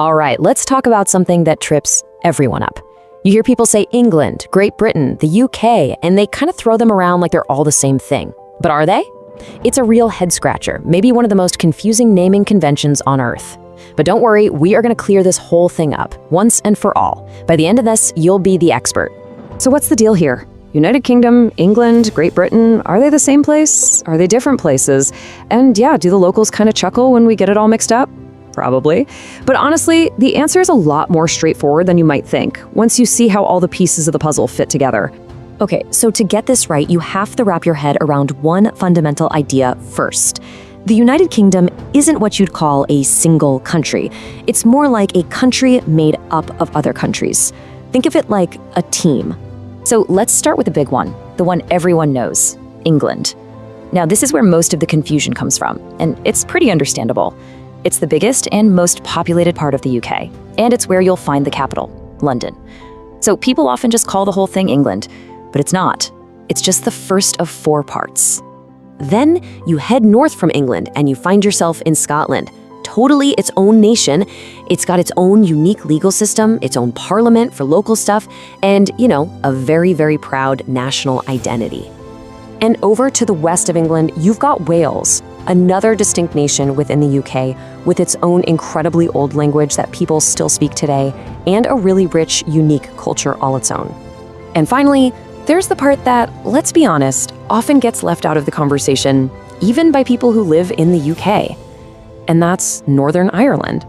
All right, let's talk about something that trips everyone up. You hear people say England, Great Britain, the UK, and they kind of throw them around like they're all the same thing. But are they? It's a real head scratcher, maybe one of the most confusing naming conventions on Earth. But don't worry, we are going to clear this whole thing up, once and for all. By the end of this, you'll be the expert. So what's the deal here? United Kingdom, England, Great Britain, are they the same place? Are they different places? And yeah, do the locals kind of chuckle when we get it all mixed up? Probably. But honestly, the answer is a lot more straightforward than you might think, once you see how all the pieces of the puzzle fit together. Okay, so to get this right, you have to wrap your head around one fundamental idea first. The United Kingdom isn't what you'd call a single country. It's more like a country made up of other countries. Think of it like a team. So let's start with the big one, the one everyone knows, England. Now, this is where most of the confusion comes from, and it's pretty understandable. It's the biggest and most populated part of the UK, and it's where you'll find the capital, London. So people often just call the whole thing England, but it's not. It's just the first of 4 parts. Then you head north from England and you find yourself in Scotland, totally its own nation. It's got its own unique legal system, its own parliament for local stuff, and, a very, very proud national identity. And over to the west of England, you've got Wales, another distinct nation within the UK with its own incredibly old language that people still speak today, and a really rich, unique culture all its own. And finally, there's the part that, let's be honest, often gets left out of the conversation, even by people who live in the UK. And that's Northern Ireland.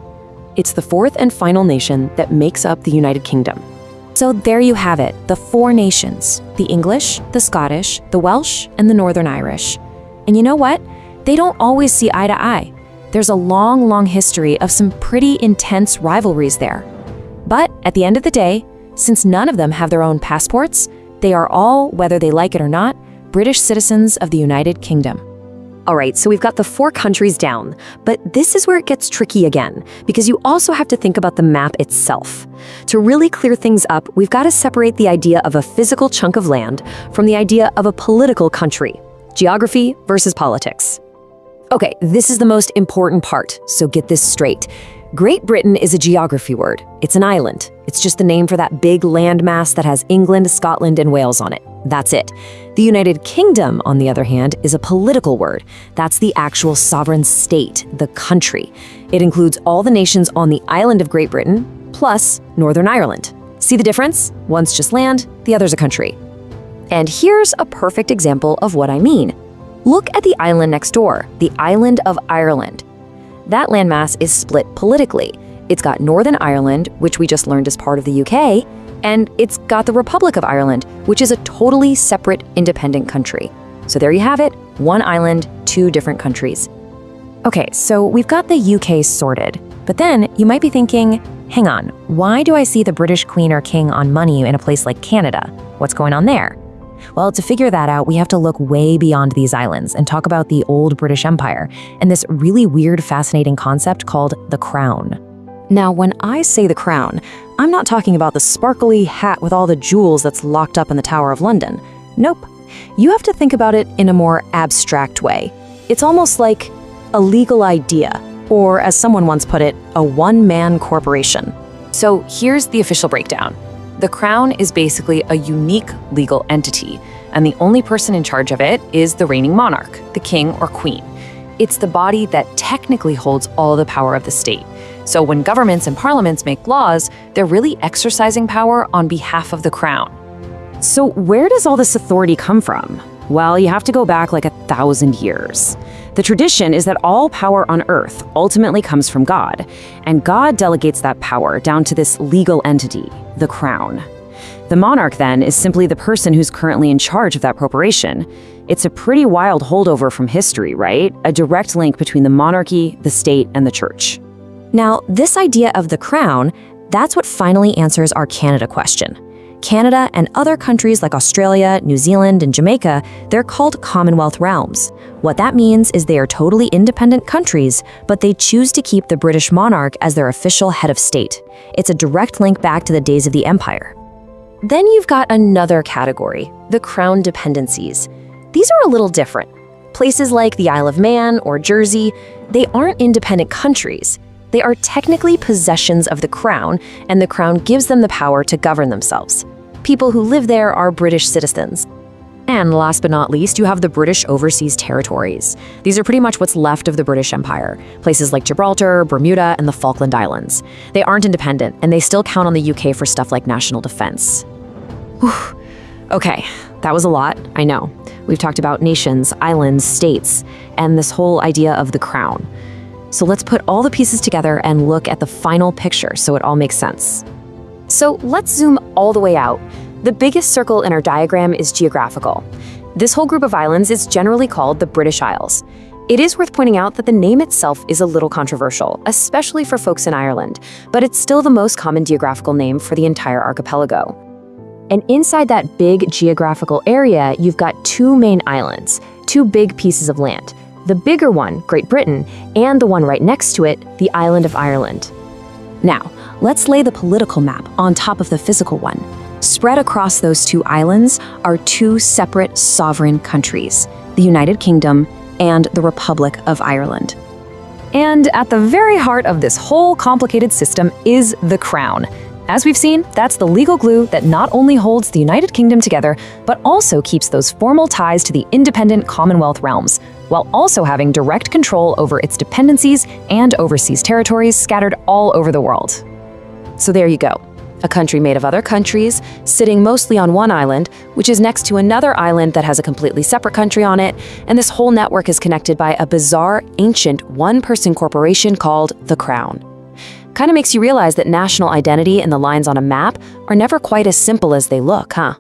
It's the 4th and final nation that makes up the United Kingdom. So there you have it, the 4 nations, the English, the Scottish, the Welsh, and the Northern Irish. And you know what? They don't always see eye to eye. There's a long, long history of some pretty intense rivalries there. But at the end of the day, since none of them have their own passports, they are all, whether they like it or not, British citizens of the United Kingdom. All right, so we've got the 4 countries down, but this is where it gets tricky again, because you also have to think about the map itself. To really clear things up, we've got to separate the idea of a physical chunk of land from the idea of a political country. Geography versus politics. Okay, this is the most important part, so get this straight. Great Britain is a geography word. It's an island. It's just the name for that big landmass that has England, Scotland, and Wales on it. That's it. The United Kingdom, on the other hand, is a political word. That's the actual sovereign state, the country. It includes all the nations on the island of Great Britain, plus Northern Ireland. See the difference? One's just land, the other's a country. And here's a perfect example of what I mean. Look at the island next door, the island of Ireland. That landmass is split politically. It's got Northern Ireland, which we just learned is part of the UK, and it's got the Republic of Ireland, which is a totally separate, independent country. So there you have it, 1 island, 2 different countries. Okay, so we've got the UK sorted, but then you might be thinking, hang on, why do I see the British Queen or King on money in a place like Canada? What's going on there? Well, to figure that out, we have to look way beyond these islands and talk about the old British Empire and this really weird, fascinating concept called the crown. Now, when I say the crown, I'm not talking about the sparkly hat with all the jewels that's locked up in the Tower of London. Nope. You have to think about it in a more abstract way. It's almost like a legal idea, or as someone once put it, a one-man corporation. So here's the official breakdown. The crown is basically a unique legal entity, and the only person in charge of it is the reigning monarch, the king or queen. It's the body that technically holds all the power of the state. So when governments and parliaments make laws, they're really exercising power on behalf of the crown. So where does all this authority come from? Well, you have to go back like 1,000 years. The tradition is that all power on earth ultimately comes from God, and God delegates that power down to this legal entity, the crown. The monarch, then, is simply the person who's currently in charge of that corporation. It's a pretty wild holdover from history, right? A direct link between the monarchy, the state, and the church. Now, this idea of the crown, that's what finally answers our Canada question. Canada and other countries like Australia, New Zealand, and Jamaica, they're called Commonwealth realms. What that means is they are totally independent countries, but they choose to keep the British monarch as their official head of state. It's a direct link back to the days of the empire. Then you've got another category, the crown dependencies. These are a little different. Places like the Isle of Man or Jersey, they aren't independent countries. They are technically possessions of the crown, and the crown gives them the power to govern themselves. People who live there are British citizens. And last but not least, you have the British Overseas Territories. These are pretty much what's left of the British Empire, places like Gibraltar, Bermuda, and the Falkland Islands. They aren't independent, and they still count on the UK for stuff like national defense. Whew. Okay, that was a lot, I know. We've talked about nations, islands, states, and this whole idea of the crown. So let's put all the pieces together and look at the final picture so it all makes sense. So let's zoom all the way out. The biggest circle in our diagram is geographical. This whole group of islands is generally called the British Isles. It is worth pointing out that the name itself is a little controversial, especially for folks in Ireland, but it's still the most common geographical name for the entire archipelago. And inside that big geographical area, you've got two main islands, two big pieces of land. The bigger one, Great Britain, and the one right next to it, the island of Ireland. Now, let's lay the political map on top of the physical one. Spread across those two islands are two separate sovereign countries, the United Kingdom and the Republic of Ireland. And at the very heart of this whole complicated system is the crown. As we've seen, that's the legal glue that not only holds the United Kingdom together, but also keeps those formal ties to the independent Commonwealth realms, while also having direct control over its dependencies and overseas territories scattered all over the world. So there you go. A country made of other countries, sitting mostly on one island, which is next to another island that has a completely separate country on it, and this whole network is connected by a bizarre, ancient, one-person corporation called the Crown. Kind of makes you realize that national identity and the lines on a map are never quite as simple as they look, huh?